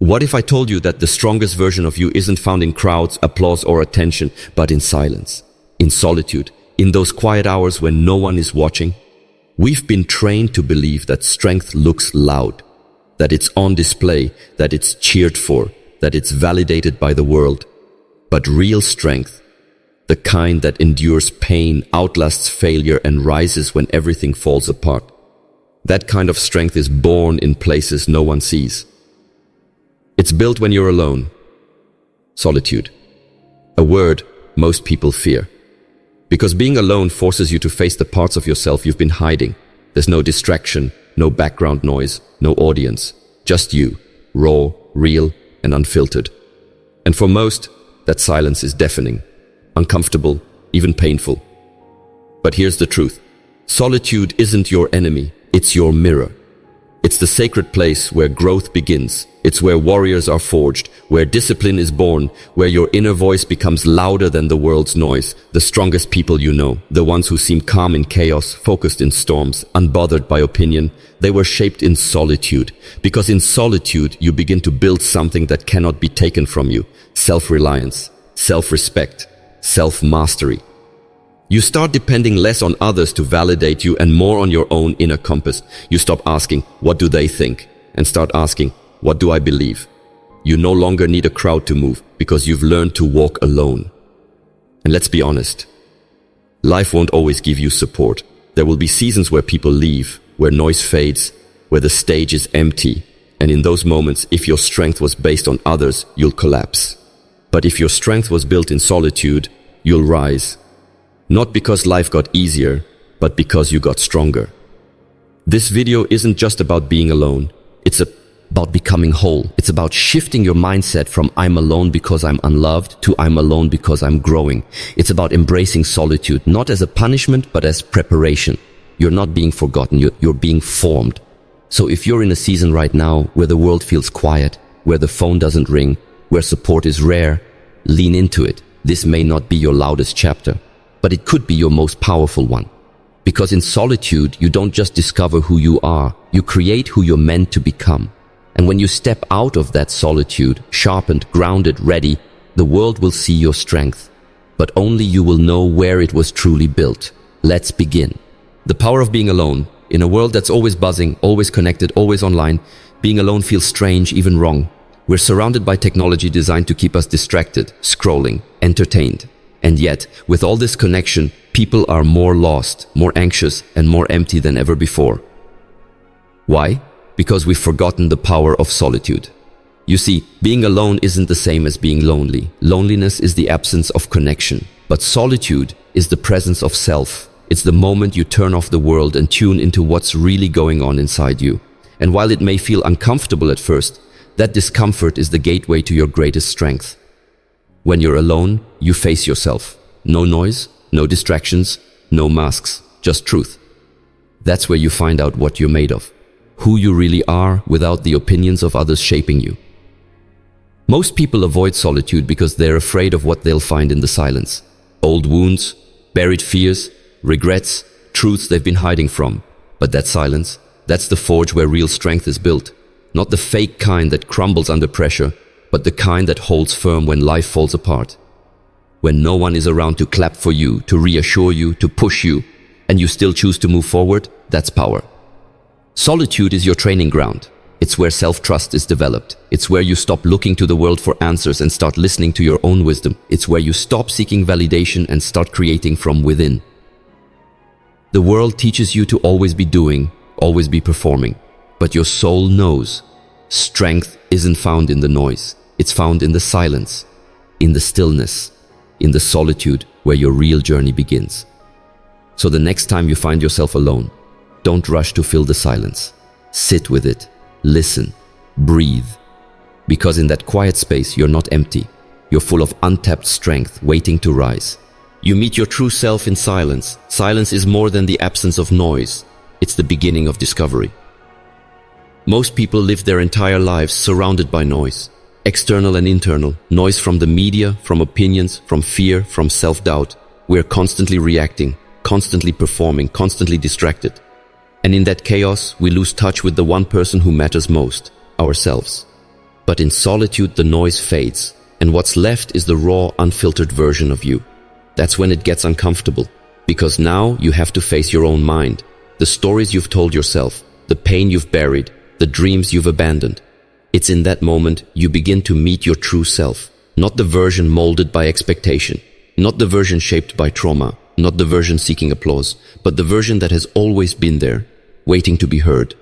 What if I told you that the strongest version of you isn't found in crowds, applause, or attention, but in silence, in solitude, in those quiet hours when no one is watching? We've been trained to believe that strength looks loud, that it's on display, that it's cheered for, that it's validated by the world. But real strength, the kind that endures pain, outlasts failure, and rises when everything falls apart, that kind of strength is born in places no one sees. It's built when you're alone. Solitude. A word most people fear. Because being alone forces you to face the parts of yourself you've been hiding. There's no distraction, no background noise, no audience. Just you, raw, real, and unfiltered. And for most, that silence is deafening, uncomfortable, even painful. But here's the truth. Solitude isn't your enemy, it's your mirror. It's the sacred place where growth begins. It's where warriors are forged, where discipline is born, where your inner voice becomes louder than the world's noise. The strongest people you know, the ones who seem calm in chaos, focused in storms, unbothered by opinion, they were shaped in solitude. Because in solitude, you begin to build something that cannot be taken from you. Self-reliance, self-respect, self-mastery. You start depending less on others to validate you and more on your own inner compass. You stop asking, what do they think? And start asking, what do I believe? You no longer need a crowd to move because you've learned to walk alone. And let's be honest, life won't always give you support. There will be seasons where people leave, where noise fades, where the stage is empty. And in those moments, if your strength was based on others, you'll collapse. But if your strength was built in solitude, you'll rise. Not because life got easier, but because you got stronger. This video isn't just about being alone. It's about becoming whole. It's about shifting your mindset from I'm alone because I'm unloved to I'm alone because I'm growing. It's about embracing solitude, not as a punishment, but as preparation. You're not being forgotten, you're being formed. So if you're in a season right now where the world feels quiet, where the phone doesn't ring, where support is rare, lean into it. This may not be your loudest chapter, but it could be your most powerful one. Because in solitude, you don't just discover who you are, you create who you're meant to become. And when you step out of that solitude, sharpened, grounded, ready, the world will see your strength. But only you will know where it was truly built. Let's begin. The power of being alone. In a world that's always buzzing, always connected, always online, being alone feels strange, even wrong. We're surrounded by technology designed to keep us distracted, scrolling, entertained. And yet, with all this connection, people are more lost, more anxious, and more empty than ever before. Why? Because we've forgotten the power of solitude. You see, being alone isn't the same as being lonely. Loneliness is the absence of connection. But solitude is the presence of self. It's the moment you turn off the world and tune into what's really going on inside you. And while it may feel uncomfortable at first, that discomfort is the gateway to your greatest strength. When you're alone, you face yourself. No noise, no distractions, no masks, just truth. That's where you find out what you're made of, who you really are without the opinions of others shaping you. Most people avoid solitude because they're afraid of what they'll find in the silence. Old wounds, buried fears, regrets, truths they've been hiding from. But that silence, that's the forge where real strength is built. Not the fake kind that crumbles under pressure, but the kind that holds firm when life falls apart. When no one is around to clap for you, to reassure you, to push you, and you still choose to move forward, that's power. Solitude is your training ground. It's where self-trust is developed. It's where you stop looking to the world for answers and start listening to your own wisdom. It's where you stop seeking validation and start creating from within. The world teaches you to always be doing, always be performing. But your soul knows. Strength isn't found in the noise. It's found in the silence, in the stillness, in the solitude where your real journey begins. So the next time you find yourself alone, don't rush to fill the silence. Sit with it, listen, breathe. Because in that quiet space, you're not empty. You're full of untapped strength waiting to rise. You meet your true self in silence. Silence is more than the absence of noise. It's the beginning of discovery. Most people live their entire lives surrounded by noise. External and internal. Noise from the media, from opinions, from fear, from self-doubt. We're constantly reacting, constantly performing, constantly distracted. And in that chaos, we lose touch with the one person who matters most, ourselves. But in solitude, the noise fades, and what's left is the raw, unfiltered version of you. That's when it gets uncomfortable, because now you have to face your own mind, the stories you've told yourself, the pain you've buried, the dreams you've abandoned. It's in that moment you begin to meet your true self, not the version molded by expectation, not the version shaped by trauma, not the version seeking applause, but the version that has always been there, waiting to be heard.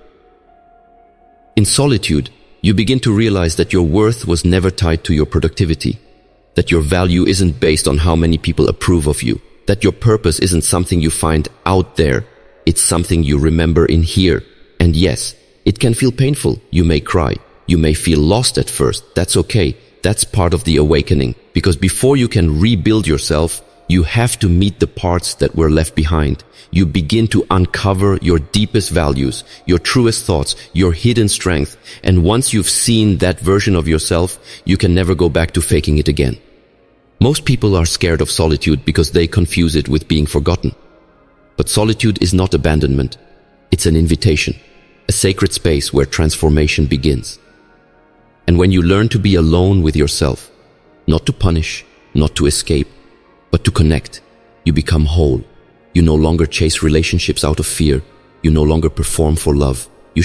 In solitude, you begin to realize that your worth was never tied to your productivity, that your value isn't based on how many people approve of you, that your purpose isn't something you find out there, it's something you remember in here. And yes, it can feel painful, you may cry, you may feel lost at first, that's okay, that's part of the awakening, because before you can rebuild yourself, you have to meet the parts that were left behind. You begin to uncover your deepest values, your truest thoughts, your hidden strength, and once you've seen that version of yourself, you can never go back to faking it again. Most people are scared of solitude because they confuse it with being forgotten. But solitude is not abandonment. It's an invitation, a sacred space where transformation begins. And when you learn to be alone with yourself, not to punish, not to escape, but to connect, you become whole. You no longer chase relationships out of fear. You no longer perform for love. You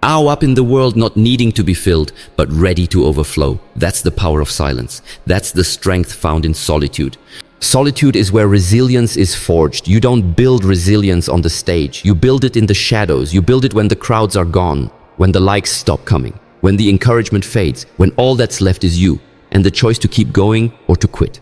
up in the world, not needing to be filled, but ready to overflow. That's the power of silence. That's the strength found in solitude. Solitude is where resilience is forged. You don't build resilience on the stage. You build it in the shadows. You build it when the crowds are gone, when the likes stop coming, when the encouragement fades, when all that's left is you, and the choice to keep going or to quit.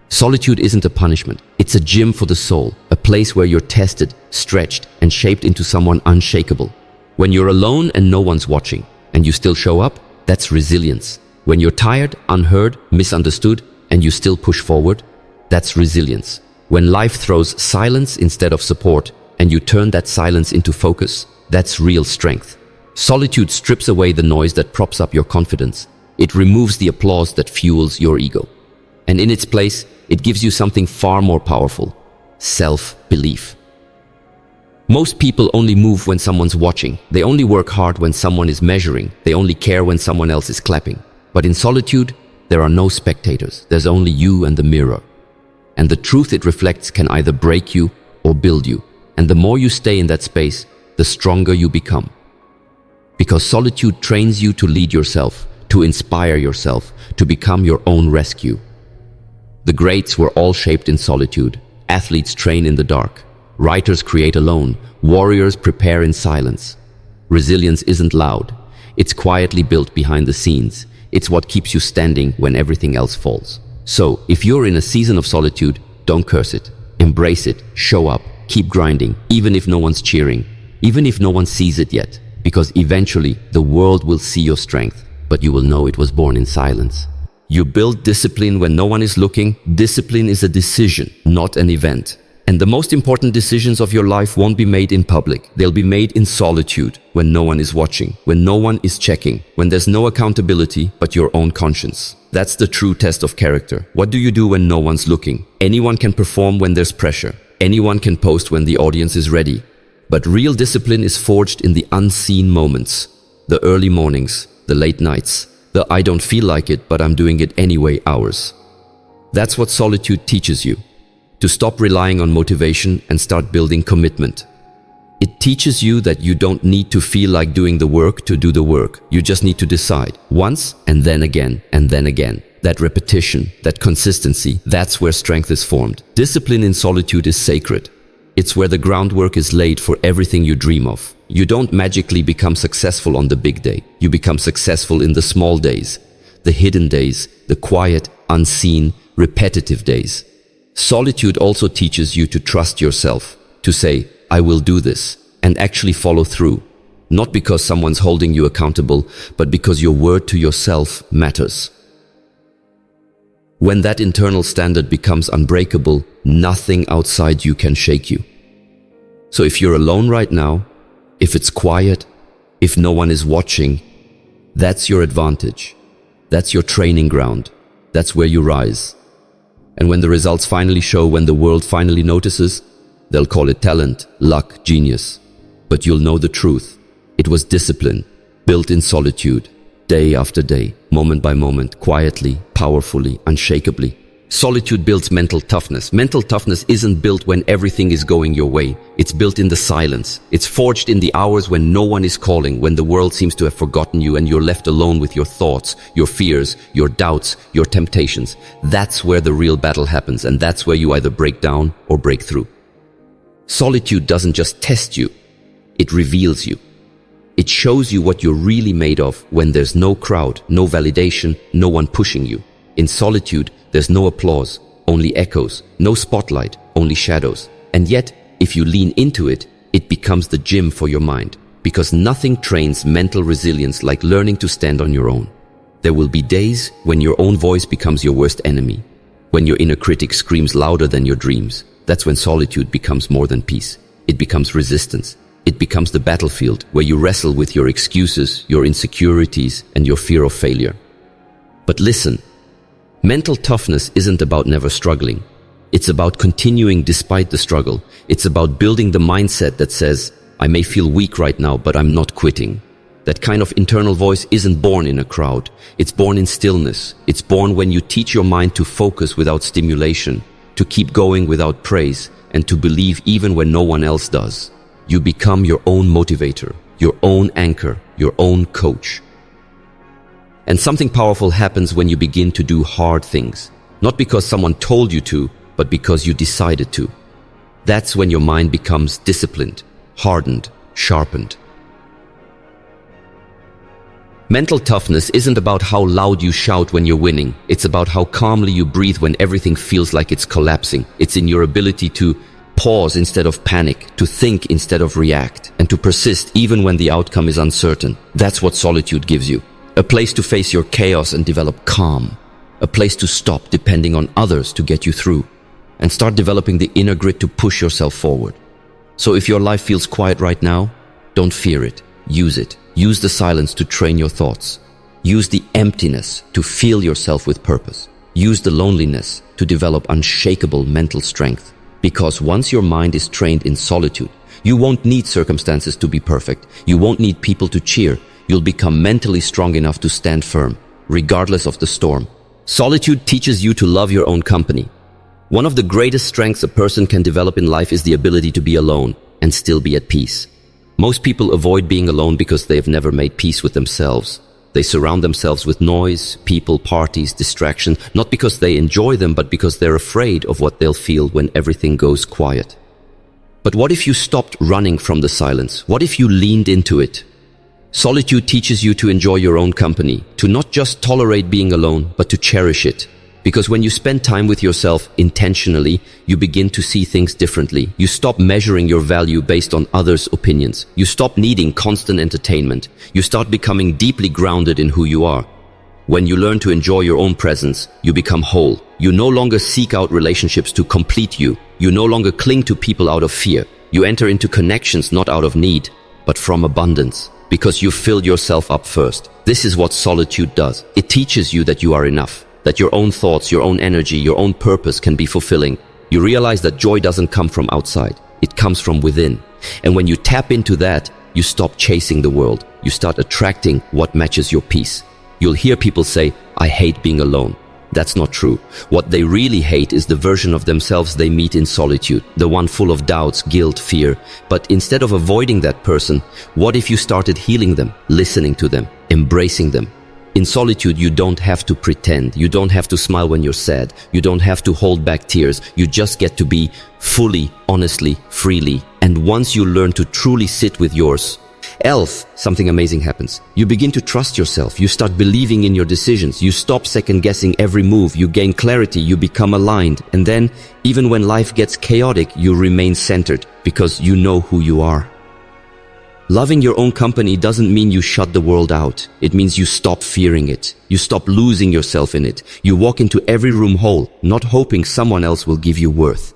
Solitude isn't a punishment. It's a gym for the soul, a place where you're tested, stretched, and shaped into someone unshakable. When you're alone and no one's watching, and you still show up, that's resilience. When you're tired, unheard, misunderstood, and you still push forward, that's resilience. When life throws silence instead of support, and you turn that silence into focus, that's real strength. Solitude strips away the noise that props up your confidence. It removes the applause that fuels your ego. And in its place, it gives you something far more powerful: self-belief. Most people only move when someone's watching. They only work hard when someone is measuring. They only care when someone else is clapping. But in solitude, there are no spectators. There's only you and the mirror. And the truth it reflects can either break you or build you. And the more you stay in that space, the stronger you become. Because solitude trains you to lead yourself, to inspire yourself, to become your own rescue. The greats were all shaped in solitude. Athletes train in the dark. Writers create alone. Warriors prepare in silence. Resilience isn't loud. It's quietly built behind the scenes. It's what keeps you standing when everything else falls. So, if you're in a season of solitude, don't curse it. Embrace it. Show up. Keep grinding, even if no one's cheering, even if no one sees it yet. Because eventually, the world will see your strength, but you will know it was born in silence. You build discipline when no one is looking. Discipline is a decision, not an event. And the most important decisions of your life won't be made in public. They'll be made in solitude, when no one is watching, when no one is checking, when there's no accountability but your own conscience. That's the true test of character. What do you do when no one's looking? Anyone can perform when there's pressure. Anyone can post when the audience is ready. But real discipline is forged in the unseen moments. The early mornings, the late nights, the I don't feel like it, but I'm doing it anyway hours. That's what solitude teaches you. To stop relying on motivation and start building commitment. It teaches you that you don't need to feel like doing the work to do the work. You just need to decide once and then again and then again. That repetition, that consistency, that's where strength is formed. Discipline in solitude is sacred. It's where the groundwork is laid for everything you dream of. You don't magically become successful on the big day. You become successful in the small days, the hidden days, the quiet, unseen, repetitive days. Solitude also teaches you to trust yourself, to say, I will do this, and actually follow through. Not because someone's holding you accountable, but because your word to yourself matters. When that internal standard becomes unbreakable, nothing outside you can shake you. So if you're alone right now, if it's quiet, if no one is watching, that's your advantage. That's your training ground. That's where you rise. And when the results finally show, when the world finally notices, they'll call it talent, luck, genius. But you'll know the truth. It was discipline, built in solitude. day after day, moment by moment, quietly, powerfully, unshakably. Solitude builds mental toughness. Mental toughness isn't built when everything is going your way. It's built in the silence. It's forged in the hours when no one is calling, when the world seems to have forgotten you and you're left alone with your thoughts, your fears, your doubts, your temptations. That's where the real battle happens, and that's where you either break down or break through. Solitude doesn't just test you, it reveals you. It shows you what you're really made of when there's no crowd, no validation, no one pushing you. In solitude, there's no applause, only echoes, no spotlight, only shadows. And yet, if you lean into it, it becomes the gym for your mind, because nothing trains mental resilience like learning to stand on your own. There will be days when your own voice becomes your worst enemy, when your inner critic screams louder than your dreams. That's when solitude becomes more than peace. It becomes resistance. It becomes the battlefield where you wrestle with your excuses, your insecurities, and your fear of failure. But listen, mental toughness isn't about never struggling. It's about continuing despite the struggle. It's about building the mindset that says, I may feel weak right now, but I'm not quitting. That kind of internal voice isn't born in a crowd. It's born in stillness. It's born when you teach your mind to focus without stimulation, to keep going without praise, and to believe even when no one else does. You become your own motivator, your own anchor, your own coach. And something powerful happens when you begin to do hard things. Not because someone told you to, but because you decided to. That's when your mind becomes disciplined, hardened, sharpened. Mental toughness isn't about how loud you shout when you're winning. It's about how calmly you breathe when everything feels like it's collapsing. It's in your ability to pause instead of panic, to think instead of react, and to persist even when the outcome is uncertain. That's what solitude gives you. A place to face your chaos and develop calm. A place to stop depending on others to get you through, and start developing the inner grit to push yourself forward. So if your life feels quiet right now, don't fear it. Use it. Use the silence to train your thoughts. Use the emptiness to fill yourself with purpose. Use the loneliness to develop unshakable mental strength. Because once your mind is trained in solitude, you won't need circumstances to be perfect. You won't need people to cheer. You'll become mentally strong enough to stand firm, regardless of the storm. Solitude teaches you to love your own company. One of the greatest strengths a person can develop in life is the ability to be alone and still be at peace. Most people avoid being alone because they've never made peace with themselves. They surround themselves with noise, people, parties, distraction, not because they enjoy them, but because they're afraid of what they'll feel when everything goes quiet. But what if you stopped running from the silence? What if you leaned into it? Solitude teaches you to enjoy your own company, to not just tolerate being alone, but to cherish it. Because when you spend time with yourself intentionally, you begin to see things differently. You stop measuring your value based on others' opinions. You stop needing constant entertainment. You start becoming deeply grounded in who you are. When you learn to enjoy your own presence, you become whole. You no longer seek out relationships to complete you. You no longer cling to people out of fear. You enter into connections not out of need, but from abundance. Because you filled yourself up first. This is what solitude does. It teaches you that you are enough. That your own thoughts, your own energy, your own purpose can be fulfilling. You realize that joy doesn't come from outside. It comes from within. And when you tap into that, you stop chasing the world. You start attracting what matches your peace. You'll hear people say, I hate being alone. That's not true. What they really hate is the version of themselves they meet in solitude, the one full of doubts, guilt, fear. But instead of avoiding that person, what if you started healing them, listening to them, embracing them? In solitude, you don't have to pretend. You don't have to smile when you're sad. You don't have to hold back tears. You just get to be fully, honestly, freely. And once you learn to truly sit with yours, something amazing happens. You begin to trust yourself. You start believing in your decisions. You stop second-guessing every move. You gain clarity. You become aligned. And then, even when life gets chaotic, you remain centered because you know who you are. Loving your own company doesn't mean you shut the world out. It means you stop fearing it. You stop losing yourself in it. You walk into every room whole, not hoping someone else will give you worth.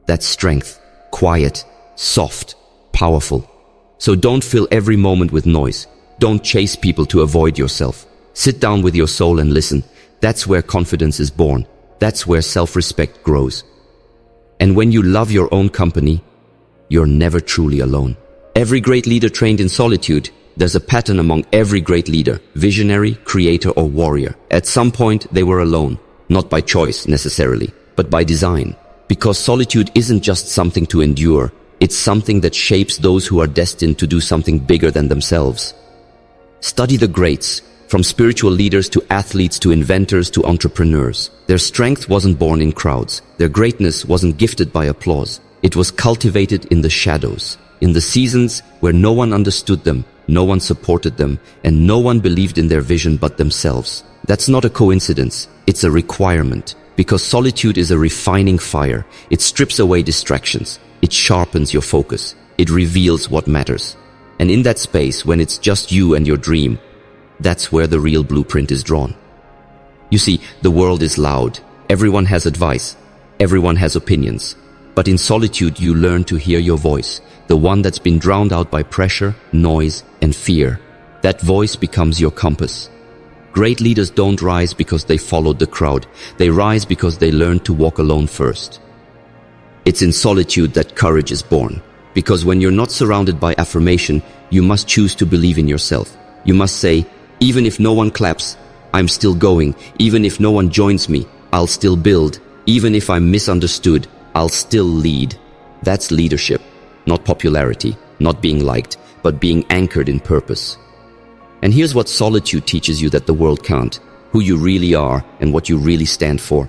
That's strength. Quiet, soft, powerful. So don't fill every moment with noise. Don't chase people to avoid yourself. Sit down with your soul and listen. That's where confidence is born. That's where self-respect grows. And when you love your own company, you're never truly alone. Every great leader trained in solitude There's a pattern among every great leader, visionary, creator, or warrior. At some point, they were alone, not by choice necessarily, but by design. Because solitude isn't just something to endure, it's something that shapes those who are destined to do something bigger than themselves. Study the greats, from spiritual leaders to athletes to inventors to entrepreneurs. Their strength wasn't born in crowds. Their greatness wasn't gifted by applause. It was cultivated in the shadows, in the seasons where no one understood them, no one supported them, and no one believed in their vision but themselves. That's not a coincidence. It's a requirement. Because solitude is a refining fire. It strips away distractions. It sharpens your focus. It reveals what matters. And in that space, when it's just you and your dream, that's where the real blueprint is drawn. You see, the world is loud. Everyone has advice. Everyone has opinions. But in solitude, you learn to hear your voice, the one that's been drowned out by pressure, noise, and fear. That voice becomes your compass. Great leaders don't rise because they followed the crowd. They rise because they learned to walk alone first. It's in solitude that courage is born. Because when you're not surrounded by affirmation, you must choose to believe in yourself. You must say, even if no one claps, I'm still going. Even if no one joins me, I'll still build. Even if I'm misunderstood, I'll still lead. That's leadership, not popularity, not being liked, but being anchored in purpose. And here's what solitude teaches you that the world can't: who you really are and what you really stand for.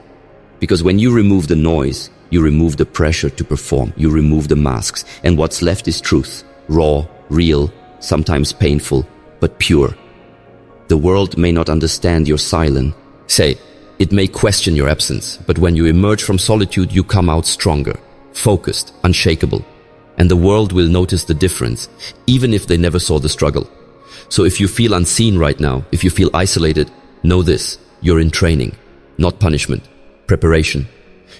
Because when you remove the noise, you remove the pressure to perform, you remove the masks, and what's left is truth, raw, real, sometimes painful, but pure. The world may not understand your silence. Say, it may question your absence, but when you emerge from solitude, you come out stronger, focused, unshakable. And the world will notice the difference, even if they never saw the struggle. So if you feel unseen right now, if you feel isolated, know this: you're in training, not punishment, preparation.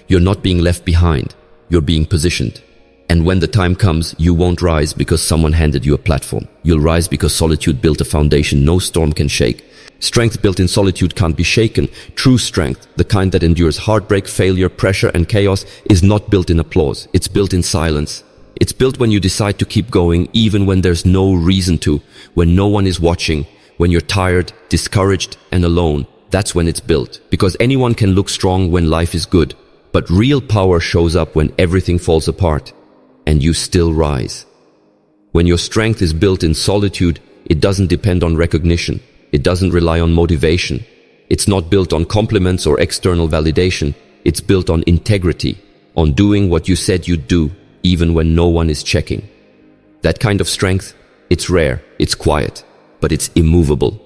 You're not being left behind, you're being positioned. And when the time comes, you won't rise because someone handed you a platform. You'll rise because solitude built a foundation no storm can shake. Strength built in solitude can't be shaken. True strength, the kind that endures heartbreak, failure, pressure, and chaos, is not built in applause. It's built in silence. It's built when you decide to keep going, even when there's no reason to, when no one is watching, when you're tired, discouraged, and alone. That's when it's built. Because anyone can look strong when life is good. But real power shows up when everything falls apart, and you still rise. When your strength is built in solitude, it doesn't depend on recognition. It doesn't rely on motivation. It's not built on compliments or external validation. It's built on integrity, on doing what you said you'd do, even when no one is checking. That kind of strength, it's rare, it's quiet, but it's immovable.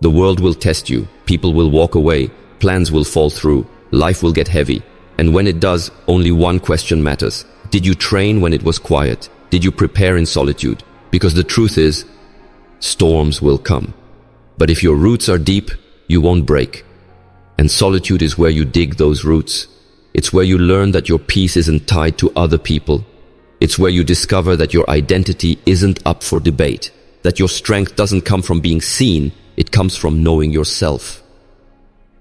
The world will test you, people will walk away, plans will fall through, life will get heavy. And when it does, only one question matters. Did you train when it was quiet? Did you prepare in solitude? Because the truth is, storms will come. But if your roots are deep, you won't break. And solitude is where you dig those roots. It's where you learn that your peace isn't tied to other people. It's where you discover that your identity isn't up for debate, that your strength doesn't come from being seen, it comes from knowing yourself.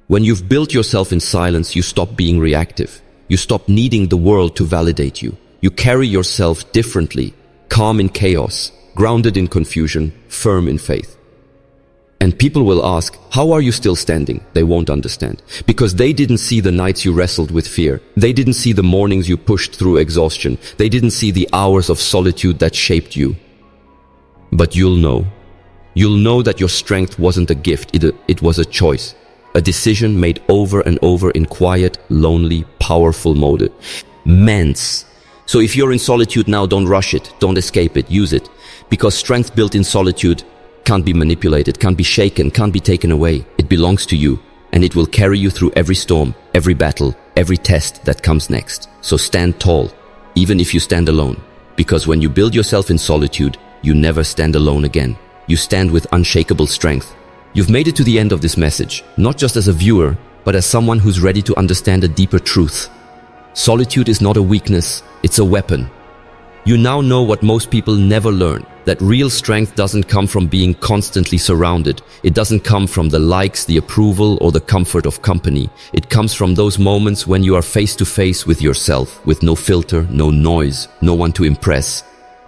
When you've built yourself in silence, you stop being reactive. You stop needing the world to validate you. You carry yourself differently, calm in chaos, grounded in confusion, firm in faith. And people will ask, how are you still standing? They won't understand. Because they didn't see the nights you wrestled with fear. They didn't see the mornings you pushed through exhaustion. They didn't see the hours of solitude that shaped you. But you'll know. You'll know that your strength wasn't a gift, it was a choice. A decision made over and over in quiet, lonely, powerful mode. Immense. So if you're in solitude now, don't rush it, don't escape it, use it. Because strength built in solitude can't be manipulated, can't be shaken, can't be taken away. It belongs to you, and it will carry you through every storm, every battle, every test that comes next. So stand tall, even if you stand alone. Because when you build yourself in solitude, you never stand alone again. You stand with unshakable strength. You've made it to the end of this message, not just as a viewer, but as someone who's ready to understand a deeper truth. Solitude is not a weakness, it's a weapon. You now know what most people never learn, that real strength doesn't come from being constantly surrounded. It doesn't come from the likes, the approval, or the comfort of company. It comes from those moments when you are face to face with yourself, with no filter, no noise, no one to impress,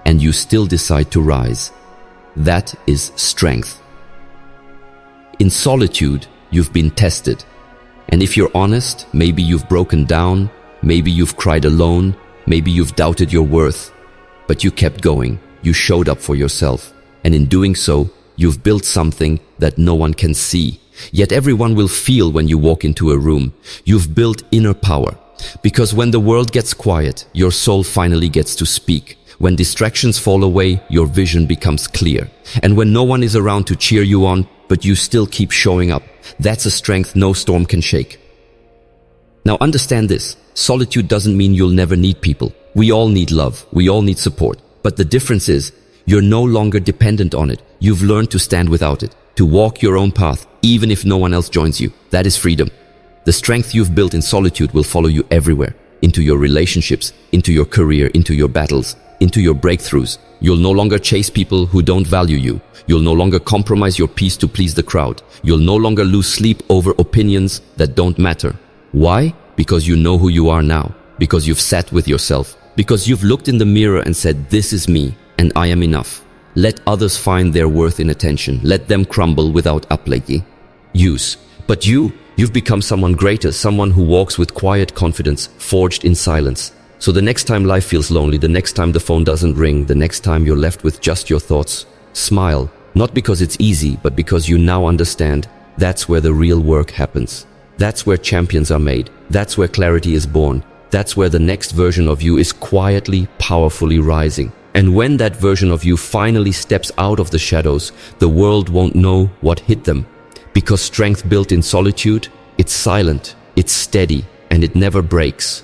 and you still decide to rise. That is strength. In solitude, you've been tested. And if you're honest, maybe you've broken down, maybe you've cried alone, maybe you've doubted your worth. But you kept going, you showed up for yourself. And in doing so, you've built something that no one can see. Yet everyone will feel when you walk into a room. You've built inner power. Because when the world gets quiet, your soul finally gets to speak. When distractions fall away, your vision becomes clear. And when no one is around to cheer you on, but you still keep showing up, that's a strength no storm can shake. Now understand this, solitude doesn't mean you'll never need people. We all need love, we all need support. But the difference is, you're no longer dependent on it. You've learned to stand without it, to walk your own path, even if no one else joins you. That is freedom. The strength you've built in solitude will follow you everywhere, into your relationships, into your career, into your battles, into your breakthroughs. You'll no longer chase people who don't value you. You'll no longer compromise your peace to please the crowd. You'll no longer lose sleep over opinions that don't matter. Why? Because you know who you are now. Because you've sat with yourself. Because you've looked in the mirror and said, this is me, and I am enough. Let others find their worth in attention. Let them crumble without use. But you've become someone greater, someone who walks with quiet confidence, forged in silence. So the next time life feels lonely, the next time the phone doesn't ring, the next time you're left with just your thoughts, smile. Not because it's easy, but because you now understand that's where the real work happens. That's where champions are made. That's where clarity is born. That's where the next version of you is quietly, powerfully rising. And when that version of you finally steps out of the shadows, the world won't know what hit them. Because strength built in solitude, it's silent, it's steady, and it never breaks.